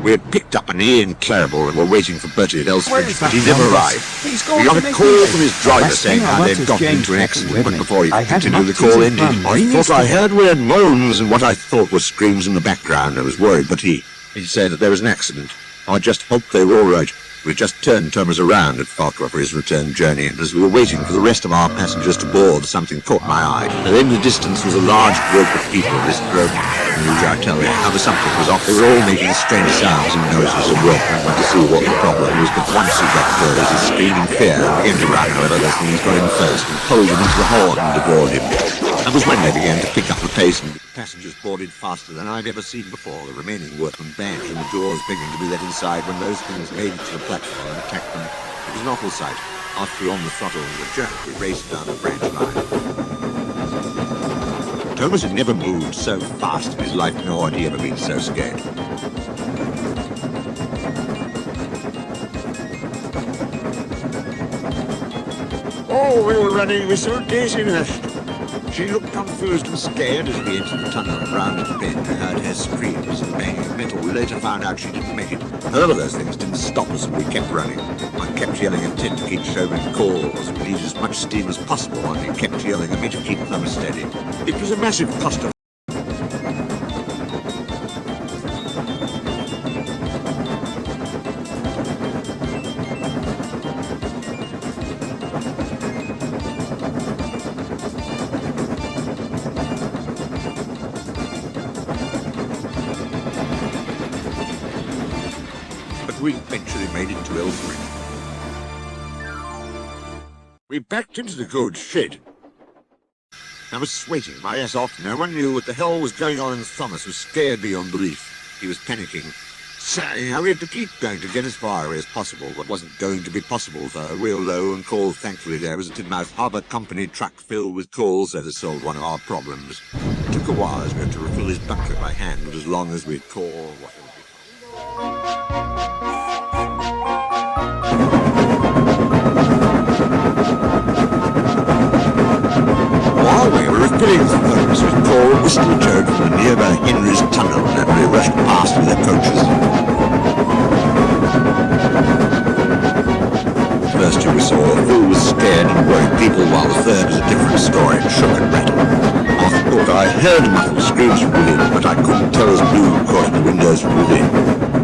We had picked up an Ian Clarabelle and were waiting for Bertie at Elsbridge, but he never arrived. He's We got a call from his driver saying how they'd gotten into an accident, but before he could continue, the call ended. I thought I heard weird moans and what I thought were screams in the background. I was worried, but he said that there was an accident. I just hoped they were all right. We just turned Thomas around at Farquhar for his return journey, and as we were waiting for the rest of our passengers to board, something caught my eye. And in the distance was a large group of people. This group, I tell you, how something was off. They were all making strange sounds and noises and working. I went to see what the problem was, but once he got further, he screamed in fear and began to run. However, those things got him first and pulled him into the horn and aboard him. That was when they began to pick up the pace, and the passengers boarded faster than I'd ever seen before. The remaining workmen banged, and the doors began to be let inside when those things made it to the platform and attacked them. It was an awful sight. After on the throttle and the jerk, we raced down a branch line. Thomas had never moved so fast in his life, nor had he ever been so scared. Oh, we were running with so dizziness. She looked confused and scared as we entered the tunnel and rounded the bend. I heard her screams and the banging of metal. We later found out she didn't make it. However, those things didn't stop us and we kept running. I kept yelling at Ted to keep showing calls. We needed as much steam as possible, and he kept yelling at me to keep them steady. It was a massive cost of we eventually made it to Elsbridge. We backed into the goods shed. I was sweating my ass off. No one knew what the hell was going on, and Thomas was scared beyond belief. He was panicking. So we had to keep going to get as far away as possible. What wasn't going to be possible, though. Real low and coal, thankfully, there was a Tidmouth Harbour Company truck filled with coal, so that solved one of our problems. It took a while as we had to refill his bucket by hand, but as long as we'd call what it would be. While we were refilling the furnace with coal, whistle returned from the nearby Henry's tunnel, and we rushed past with their coaches. First two we saw, Phil was scared and worried people, while the third was a different story and shook and rattled. I thought I heard muffled screams from within, but I couldn't tell as blue caught at the windows from within.